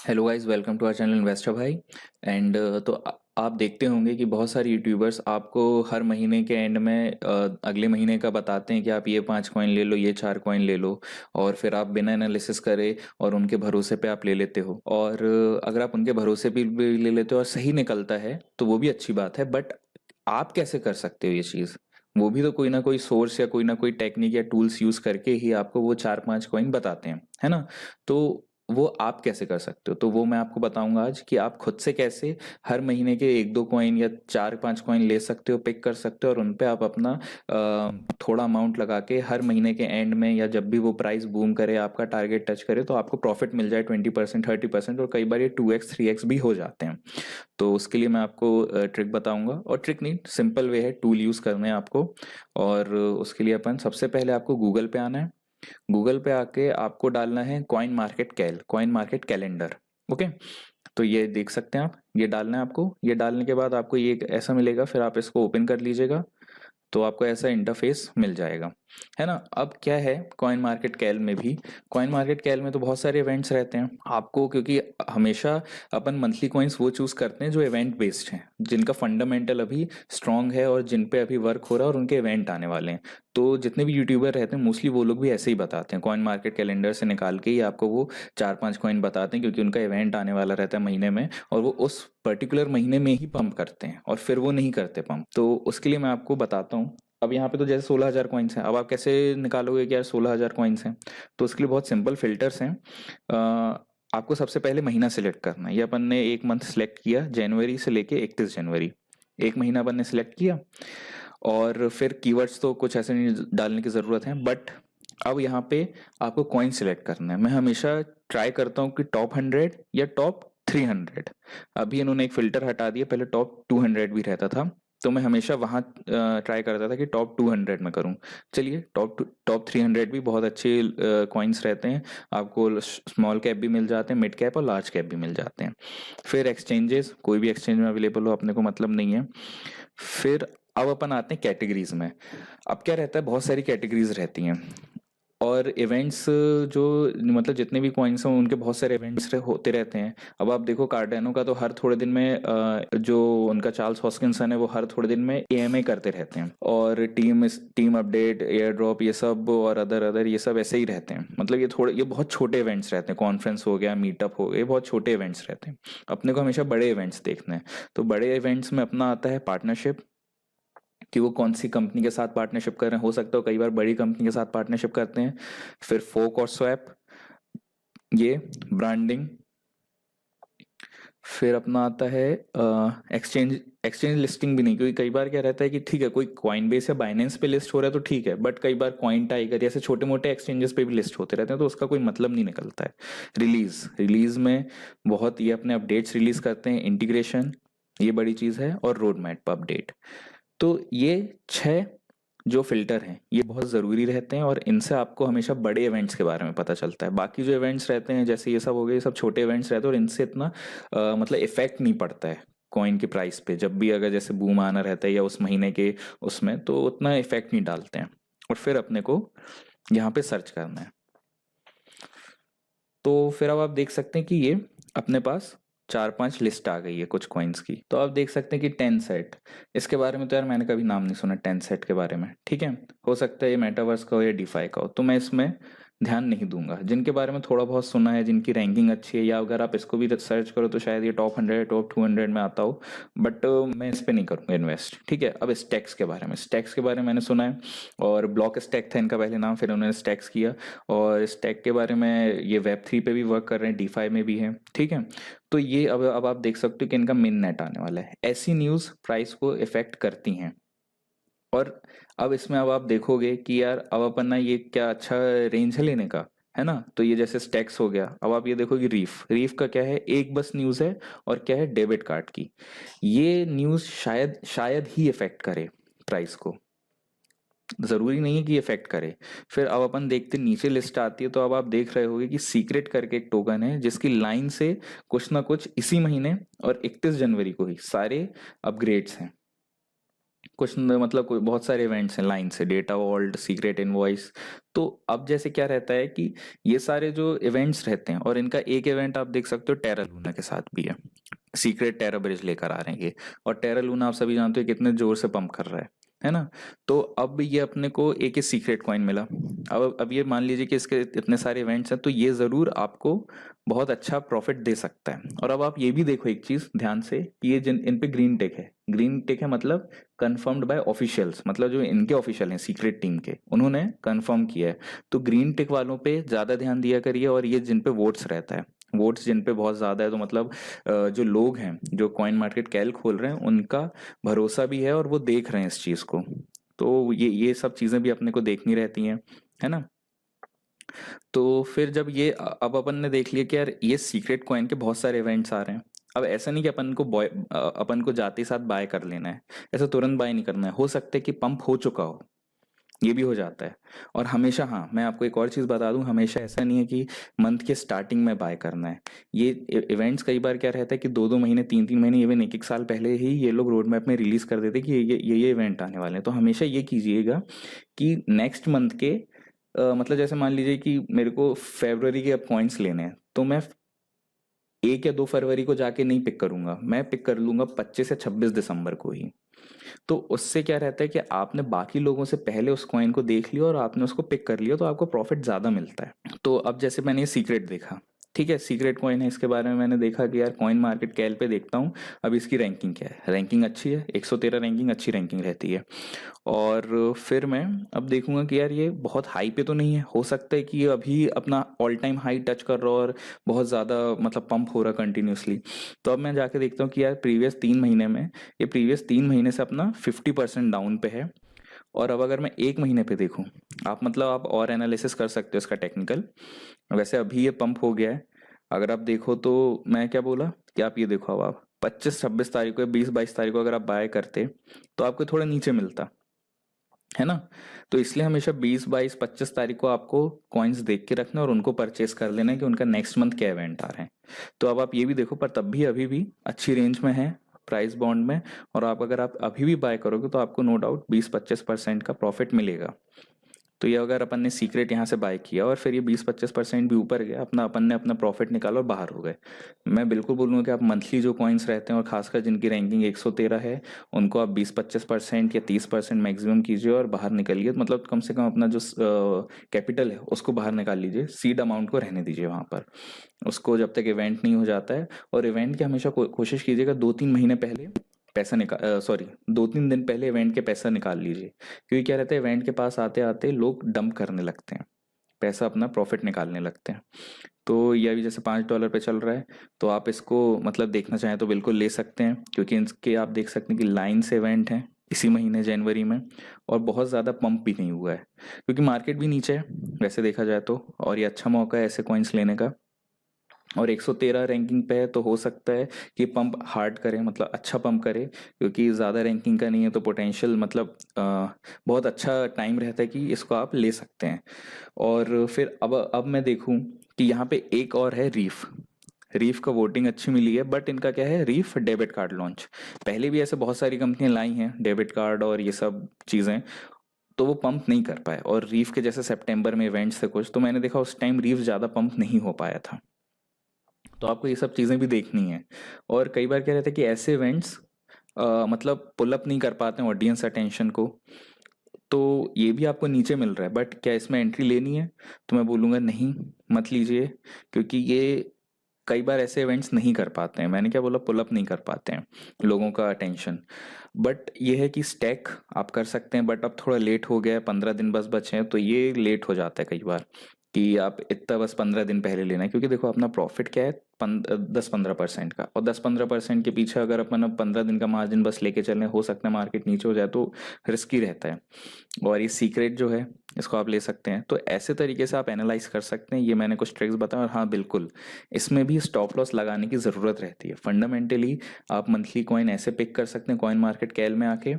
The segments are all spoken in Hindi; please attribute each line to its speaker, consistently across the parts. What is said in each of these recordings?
Speaker 1: Hello guys, welcome to our channel investor भाई। एंड तो आप देखते होंगे कि बहुत सारे यूट्यूबर्स आपको हर महीने के एंड में अगले महीने का बताते हैं कि आप ये 5 कॉइन ले लो, ये 4 कॉइन ले लो। और फिर आप बिना एनालिसिस करे और उनके भरोसे पे आप ले लेते हो। और अगर आप उनके भरोसे भी ले लेते हो और सही निकलता है तो वो भी अच्छी बात है। बट आप कैसे कर सकते हो ये चीज़? वो भी तो कोई ना कोई सोर्स या कोई ना कोई टेक्निक या टूल्स यूज करके ही आपको वो 4-5 कॉइन बताते हैं, है ना? तो वो आप कैसे कर सकते हो, तो वो मैं आपको बताऊंगा आज कि आप खुद से कैसे हर महीने के 1-2 कॉइन या 4-5 कॉइन ले सकते हो, पिक कर सकते हो और उन पे आप अपना थोड़ा अमाउंट लगा के हर महीने के एंड में या जब भी वो प्राइस बूम करे, आपका टारगेट टच करे, तो आपको प्रॉफिट मिल जाए 20%, 30%, और कई बार ये 2x 3x भी हो जाते हैं। तो उसके लिए मैं आपको ट्रिक बताऊंगा, और ट्रिक नहीं, सिंपल वे है, टूल यूज करने हैं आपको। और उसके लिए अपन सबसे पहले आपको गूगल पे आना है। गूगल पे आके आपको डालना है कॉइन मार्केट कैलेंडर। ओके, तो ये देख सकते हैं आप, ये डालना है आपको। ये डालने के बाद आपको ये ऐसा मिलेगा, फिर आप इसको ओपन कर लीजिएगा। तो आपको ऐसा इंटरफेस मिल जाएगा, है ना? अब क्या है, कॉइन मार्केट कैल में भी, कॉइन मार्केट कैल में तो बहुत सारे इवेंट्स रहते हैं आपको, क्योंकि हमेशा अपन मंथली कॉइन्स वो चूज करते हैं जो इवेंट बेस्ड हैं, जिनका फंडामेंटल अभी स्ट्रांग है और जिन पे अभी वर्क हो रहा है और उनके इवेंट आने वाले हैं। तो जितने भी यूट्यूबर रहते हैं मोस्टली वो लोग भी ऐसे ही बताते हैं, कॉइन मार्केट कैलेंडर से निकाल के ही आपको वो 4-5 कॉइन बताते हैं, क्योंकि उनका इवेंट आने वाला रहता है महीने में, और वो उस पर्टिकुलर महीने में ही पंप करते हैं और फिर वो नहीं करते पंप। तो उसके लिए मैं आपको बताता हूँ। अब यहाँ पे तो जैसे 16,000 कॉइन्स हैं, अब आप कैसे निकालोगे कि यार 16,000 कॉइन्स हैं? तो उसके लिए बहुत सिंपल फिल्टर्स हैं। आपको सबसे पहले महीना सेलेक्ट करना है। ये अपन ने एक मंथ सेलेक्ट किया, जनवरी से लेके 31 जनवरी, एक महीना अपन ने सेलेक्ट किया। और फिर कीवर्ड्स तो कुछ ऐसे नहीं डालने की ज़रूरत है, बट अब यहाँ पे आपको कॉइन सिलेक्ट करना है। मैं हमेशा ट्राई करता हूँ कि टॉप 100 या टॉप 300। अभी इन्होंने एक फिल्टर हटा दिया, पहले टॉप 200 भी रहता था, तो मैं हमेशा वहाँ ट्राई करता था कि टॉप 200 में करूँ। चलिए, टॉप 300 भी बहुत अच्छे कॉइन्स रहते हैं। आपको स्मॉल कैप भी मिल जाते हैं, मिड कैप और लार्ज कैप भी मिल जाते हैं। फिर एक्सचेंजेस, कोई भी एक्सचेंज में अवेलेबल हो, अपने को मतलब नहीं है। फिर अब अपन आते हैं कैटेगरीज में। अब क्या रहता है, बहुत सारी कैटेगरीज रहती हैं। और इवेंट्स, जो मतलब जितने भी कॉइन्स हैं उनके बहुत सारे इवेंट्स होते रहते हैं। अब आप देखो, कार्डेनो का तो हर थोड़े दिन में जो उनका चार्ल्स हॉस्किंसन है वो हर थोड़े दिन में एएमए करते रहते हैं। और टीम अपडेट, एयर ड्रॉप, ये सब और अदर अदर ये सब ऐसे ही रहते हैं। मतलब ये बहुत छोटे इवेंट्स रहते हैं। कॉन्फ्रेंस हो गया, मीटअप हो गया, ये बहुत छोटे इवेंट्स रहते हैं। अपने को हमेशा बड़े इवेंट्स देखने हैं। तो बड़े इवेंट्स में अपना आता है पार्टनरशिप, कि वो कौन सी कंपनी के साथ पार्टनरशिप कर रहे हैं। हो सकता है कई बार बड़ी कंपनी के साथ पार्टनरशिप करते हैं। फिर फोक और स्वैप, ये ब्रांडिंग। फिर अपना आता है एक्सचेंज। एक्सचेंज लिस्टिंग भी नहीं, क्योंकि कई बार क्या रहता है कि ठीक है, कोई कॉइन बेस या बाइनेंस पे लिस्ट हो रहा है तो ठीक है, बट कई बार कॉइन टाइगर जैसे छोटे मोटे एक्सचेंजेस पे भी लिस्ट होते रहते हैं, तो उसका कोई मतलब नहीं निकलता है। रिलीज रिलीज में बहुत ये अपने अपडेट्स रिलीज करते हैं। इंटीग्रेशन, ये बड़ी चीज है। और रोड मैप अपडेट। तो ये 6 जो फिल्टर हैं ये बहुत ज़रूरी रहते हैं, और इनसे आपको हमेशा बड़े इवेंट्स के बारे में पता चलता है। बाकी जो इवेंट्स रहते हैं जैसे ये सब हो गए, ये सब छोटे इवेंट्स रहते हैं, और इनसे इतना मतलब इफेक्ट नहीं पड़ता है कॉइन की प्राइस पे। जब भी अगर जैसे बूम आना रहता है या उस महीने के उसमें, तो उतना इफेक्ट नहीं डालते हैं। और फिर अपने को यहाँ पे सर्च करना है। तो फिर अब आप देख सकते हैं कि ये अपने पास 4-5 लिस्ट आ गई है कुछ कॉइन्स की। तो आप देख सकते हैं कि 10 सेट, इसके बारे में तो यार मैंने कभी नाम नहीं सुना 10 सेट के बारे में, ठीक है। हो सकता है ये मेटावर्स का हो या डीफाई का हो, तो मैं इसमें ध्यान नहीं दूंगा। जिनके बारे में थोड़ा बहुत सुना है, जिनकी रैंकिंग अच्छी है, या अगर आप इसको भी सर्च करो तो शायद ये टॉप 100 टॉप 200 में आता हो, बट मैं इस पे नहीं करूंगा इन्वेस्ट, ठीक है। अब स्टैक्स के बारे में, स्टैक्स के बारे में मैंने सुना है, और ब्लॉक स्टैक था इनका पहले नाम, फिर उन्होंने स्टैक्स किया। और स्टैक के बारे में, ये वेब 3 पे भी वर्क कर रहे हैं, डीफाई में भी है, ठीक है। तो ये अब आप देख सकते हो कि इनका मिन नेट आने वाला है। ऐसी न्यूज़ प्राइस को इफेक्ट करती हैं। और अब इसमें अब आप देखोगे कि यार अब अपन ना, ये क्या अच्छा रेंज है लेने का, है ना? तो ये जैसे स्टैक्स हो गया। अब आप ये देखोगे, रीफ रीफ का क्या है, एक बस न्यूज़ है, और क्या है, डेबिट कार्ड की। ये न्यूज़ शायद शायद ही इफेक्ट करे प्राइस को, जरूरी नहीं है कि इफेक्ट करे। फिर अब अपन देखते नीचे लिस्ट आती है, तो अब आप देख रहे होगे कि सीक्रेट करके एक टोकन है, जिसकी लाइन से कुछ ना कुछ इसी महीने और 31 जनवरी को ही सारे अपग्रेड्स हैं। कुछ मतलब कोई बहुत सारे इवेंट्स हैं लाइन से, डेटा वॉल्ट, सीक्रेट इनवॉइस। तो अब जैसे क्या रहता है कि ये सारे जो इवेंट्स रहते हैं, और इनका एक इवेंट आप देख सकते हो टेरा लूना के साथ भी है, सीक्रेट टेरा ब्रिज लेकर आ रहे हैं ये। और टेरा लूना आप सभी जानते हो कितने जोर से पंप कर रहा है ना। तो अब ये अपने को एक ही सीक्रेट कॉइन मिला। अब ये मान लीजिए कि इसके इतने सारे इवेंट्स हैं, तो ये जरूर आपको बहुत अच्छा प्रॉफिट दे सकता है। और अब आप ये भी देखो एक चीज ध्यान से कि ये जिन इन पे ग्रीन टिक है, ग्रीन टिक है मतलब कंफर्म्ड बाय ऑफिशियल्स, मतलब जो इनके ऑफिशियल हैं सीक्रेट टीम के, उन्होंने कंफर्म किया है। तो ग्रीन टिक वालों पे ज्यादा ध्यान दिया करिए, और ये जिन पे वोट्स रहता है, वोट्स जिन पे बहुत ज्यादा है, तो मतलब जो लोग हैं जो कॉइन मार्केट कैल खोल रहे हैं उनका भरोसा भी है और वो देख रहे हैं इस चीज को। तो ये सब चीजें भी अपने को देखनी रहती हैं, है ना। तो फिर जब ये अब अपन ने देख लिया कि यार ये सीक्रेट कॉइन के बहुत सारे इवेंट्स आ रहे हैं। अब ऐसा नहीं कि अपन को जाते ही साथ बाय कर लेना है, ऐसा तुरंत बाय नहीं करना है। हो सकता है कि पंप हो चुका हो, ये भी हो जाता है। और हमेशा, हाँ मैं आपको एक और चीज़ बता दूं, हमेशा ऐसा नहीं है कि मंथ के स्टार्टिंग में बाय करना है। ये इवेंट्स कई बार क्या रहता है कि 2-2 महीने, 3-3 महीने, इवन 1-1 साल पहले ही ये लोग रोड मैप में रिलीज कर देते हैं कि ये इवेंट आने वाले हैं। तो हमेशा ये कीजिएगा कि नेक्स्ट मंथ के मतलब जैसे मान लीजिए कि मेरे को फरवरी के अब कॉइन्स लेने हैं, तो मैं 1 या 2 फरवरी को जाके नहीं पिक करूंगा, मैं पिक कर लूंगा 25 या 26 दिसंबर को ही। तो उससे क्या रहता है कि आपने बाकी लोगों से पहले उस कॉइन को देख लिया और आपने उसको पिक कर लिया, तो आपको प्रॉफिट ज्यादा मिलता है। तो अब जैसे मैंने ये सीक्रेट देखा, ठीक है सीक्रेट कॉइन है, इसके बारे में मैंने देखा कि यार कॉइन मार्केट कैल पे देखता हूँ अब इसकी रैंकिंग क्या है। रैंकिंग अच्छी है, 113 रैंकिंग, अच्छी रैंकिंग रहती है। और फिर मैं अब देखूंगा कि यार ये बहुत हाई पे तो नहीं है, हो सकता है कि ये अभी अपना ऑल टाइम हाई टच कर रहा हो और बहुत ज़्यादा मतलब पंप हो रहा कंटिन्यूसली। तो अब मैं जाके देखता हूँ कि यार प्रीवियस 3 महीने में, ये प्रीवियस 3 महीने से अपना 50% डाउन पे है। और अब अगर मैं 1 महीने पे देखूं, आप मतलब आप और एनालिसिस कर सकते हो इसका टेक्निकल। वैसे अभी ये पंप हो गया है, अगर आप देखो तो मैं क्या बोला कि आप ये देखो, अब आप 25-26 तारीख को या 20-22 तारीख को अगर आप बाय करते तो आपको थोड़ा नीचे मिलता, है ना। तो इसलिए हमेशा 20-22-25 तारीख को आपको कॉइन्स देख के रखना और उनको परचेस कर लेना है कि उनका नेक्स्ट मंथ क्या इवेंट आ रहे हैं। तो अब आप ये भी देखो, पर तब भी अभी भी अच्छी रेंज में है प्राइस बॉन्ड में। और आप अगर आप अभी भी बाय करोगे तो आपको नो डाउट 20-25% का प्रॉफिट मिलेगा। तो ये अगर अपन ने सीक्रेट यहाँ से बाय किया और फिर ये 20-25% भी ऊपर गया, अपन ने अपना प्रॉफिट निकाला और बाहर हो गए। मैं बिल्कुल बोलूँगा कि आप मंथली जो कॉइन्स रहते हैं और खासकर जिनकी रैंकिंग 113 है, उनको आप 20-25% या 30% मैक्सिमम कीजिए और बाहर निकलिए। मतलब कम से कम अपना जो कैपिटल है उसको बाहर निकाल लीजिए, सीड अमाउंट को रहने दीजिए वहाँ पर, उसको जब तक इवेंट नहीं हो जाता है। और इवेंट की हमेशा कोशिश कीजिएगा 2-3 महीने पहले पैसा निकाल, सॉरी 2-3 दिन पहले इवेंट के पैसा निकाल लीजिए। क्योंकि क्या रहता है, इवेंट के पास आते आते लोग डंप करने लगते हैं, पैसा अपना प्रॉफिट निकालने लगते हैं। तो ये अभी जैसे $5 पे चल रहा है, तो आप इसको मतलब देखना चाहें तो बिल्कुल ले सकते हैं, क्योंकि इसके आप देख सकते हैं कि लाइन से इवेंट है इसी महीने जनवरी में, और बहुत ज़्यादा पंप भी नहीं हुआ है क्योंकि मार्केट भी नीचे है वैसे देखा जाए तो। और ये अच्छा मौका है ऐसे कॉइन्स लेने का। और 113 रैंकिंग पे है, तो हो सकता है कि पंप हार्ड करे, मतलब अच्छा पंप करे, क्योंकि ज़्यादा रैंकिंग का नहीं है तो पोटेंशियल मतलब बहुत अच्छा टाइम रहता है कि इसको आप ले सकते हैं। और फिर अब मैं देखूं कि यहाँ पे एक और है रीफ। रीफ का वोटिंग अच्छी मिली है, बट इनका क्या है, रीफ डेबिट कार्ड लॉन्च। पहले भी ऐसे बहुत सारी कंपनियां लाई हैं डेबिट कार्ड और ये सब चीज़ें, तो वो पंप नहीं कर पाए। और रीफ के जैसे सितंबर में इवेंट्स थे कुछ, तो मैंने देखा उस टाइम रीफ ज़्यादा पंप नहीं हो पाया था। तो आपको ये सब चीज़ें भी देखनी है। और कई बार क्या रहता है कि ऐसे इवेंट्स मतलब पुल अप नहीं कर पाते हैं ऑडियंस अटेंशन को, तो ये भी आपको नीचे मिल रहा है, बट क्या इसमें एंट्री लेनी है, तो मैं बोलूँगा नहीं, मत लीजिए। क्योंकि ये कई बार ऐसे इवेंट्स नहीं कर पाते हैं, मैंने क्या बोला, पुल अप नहीं कर पाते हैं लोगों का अटेंशन। बट ये है कि स्टैक आप कर सकते हैं, बट अब थोड़ा लेट हो गया है, 15 दिन बस बचे हैं, तो ये लेट हो जाता है कई बार कि आप इतना बस 15 दिन पहले लेना है। क्योंकि देखो अपना प्रॉफिट क्या है, 10-15% का, और 10-15% के पीछे अगर अपन अब 15 दिन का मार्जिन बस लेके चलें, हो सकता है मार्केट नीचे हो जाए, तो रिस्की रहता है। और ये सीक्रेट जो है इसको आप ले सकते हैं। तो ऐसे तरीके से आप एनालाइज कर सकते हैं, ये मैंने कुछ ट्रिक्स बताया। और हाँ बिल्कुल, इसमें भी स्टॉप लॉस लगाने की ज़रूरत रहती है। फंडामेंटली आप मंथली कॉइन ऐसे पिक कर सकते हैं कॉइन मार्केट कैल में आके,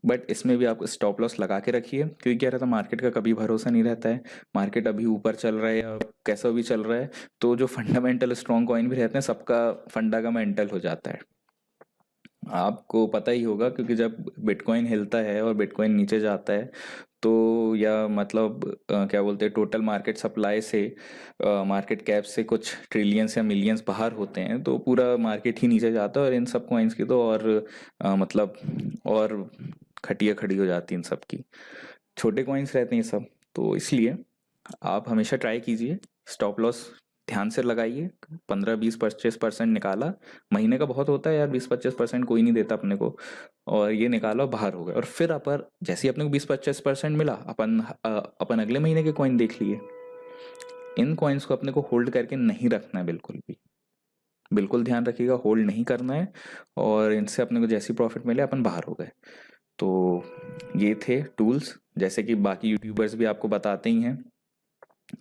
Speaker 1: बट इसमें भी आप स्टॉप लॉस लगा के रखिए। क्योंकि क्या रहता है, मार्केट का कभी भरोसा नहीं रहता है, मार्केट अभी ऊपर चल रहा है या कैसा भी चल रहा है, तो जो फंडामेंटल स्ट्रॉन्ग कॉइन भी रहते हैं सबका फंडामेंटल हो जाता है। आपको पता ही होगा क्योंकि जब बिटकॉइन हिलता है और बिटकॉइन नीचे जाता है तो या मतलब क्या बोलते हैं टोटल मार्केट सप्लाई से मार्केट कैप से कुछ ट्रिलियंस या मिलियंस बाहर होते हैं तो पूरा मार्केट ही नीचे जाता है और इन सब कॉइन्स की तो और मतलब और खटिया खड़ी हो जाती है इन सब की। छोटे कॉइन्स रहते हैं ये सब, तो इसलिए आप हमेशा ट्राई कीजिए, स्टॉप लॉस ध्यान से लगाइए। 15-20-25% निकाला, महीने का बहुत होता है यार, 20-25% कोई नहीं देता अपने को, और ये निकालो बाहर हो गए। और फिर अपन जैसे ही अपने को 20-25% मिला, अपन अगले महीने के कॉइन देख लिए। इन कॉइन्स को अपने को होल्ड करके नहीं रखना है बिल्कुल भी, बिल्कुल ध्यान रखिएगा, होल्ड नहीं करना है। और इनसे अपने को जैसी प्रॉफिट मिले अपन बाहर हो गए। तो ये थे टूल्स, जैसे कि बाकी यूट्यूबर्स भी आपको बताते ही हैं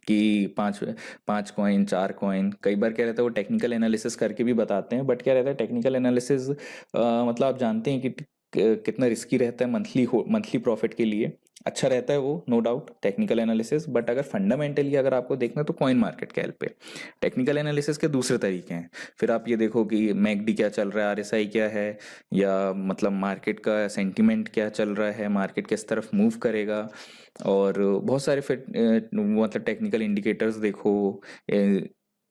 Speaker 1: कि पांच पांच कॉइन, चार कॉइन, कई बार क्या रहता है वो टेक्निकल एनालिसिस करके भी बताते हैं। बट क्या रहता है टेक्निकल एनालिसिस, मतलब आप जानते हैं कि कितना रिस्की रहता है मंथली प्रॉफिट के लिए। अच्छा रहता है वो, no doubt, technical analysis, but अगर फंडामेंटली अगर आपको देखना तो कॉइन मार्केट कैप पे टेक्निकल एनालिसिस के दूसरे तरीके हैं। फिर आप ये देखो कि मैकडी क्या चल रहा है, आरएसआई क्या है, या मतलब मार्केट का सेंटीमेंट क्या चल रहा है, मार्केट किस तरफ मूव करेगा, और बहुत सारे फिर मतलब टेक्निकल इंडिकेटर्स देखो।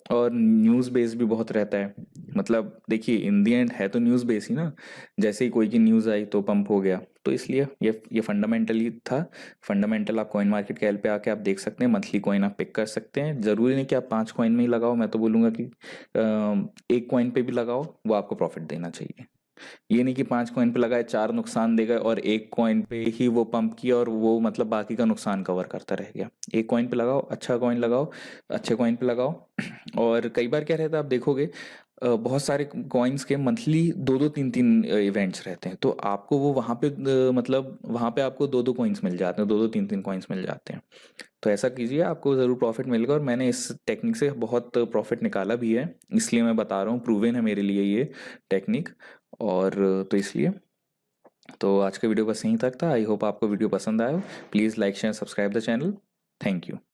Speaker 1: और न्यूज़ बेस भी बहुत रहता है। मतलब देखिए इन दी एंड है तो न्यूज़ बेस ही ना, जैसे ही कोई की न्यूज़ आई तो पंप हो गया। तो इसलिए ये फंडामेंटली था। फंडामेंटल आप कॉइन मार्केट कैल पे आके आप देख सकते हैं, मंथली कॉइन आप पिक कर सकते हैं। ज़रूरी नहीं कि आप 5 कॉइन में ही लगाओ, मैं तो बोलूँगा कि एक कॉइन पे भी लगाओ, वो आपको प्रॉफिट देना चाहिए। ये नहीं कि 5 कॉइन पे लगाए, 4 नुकसान देगा, और एक कॉइन पे ही वो पंप किया और वो मतलब बाकी का नुकसान कवर करता रह गया। एक कॉइन पे लगाओ, अच्छा कॉइन लगाओ, अच्छे कॉइन पे लगाओ। और कई बार क्या रहता है आप देखोगे, बहुत सारे कॉइन्स के मंथली दो दो तीन तीन इवेंट्स रहते हैं, तो आपको वो वहाँ पे मतलब वहाँ पे आपको दो दो कॉइन्स मिल जाते हैं, दो दो तीन तीन कॉइन्स मिल जाते हैं। तो ऐसा कीजिए, आपको ज़रूर प्रॉफिट मिलेगा। और मैंने इस टेक्निक से बहुत प्रॉफिट निकाला भी है, इसलिए मैं बता रहा हूँ, प्रूवन है मेरे लिए ये टेक्निक। और तो इसलिए तो आज का वीडियो बस यहीं तक था। आई होप आपको वीडियो पसंद आया। Please like share subscribe the channel. Thank you.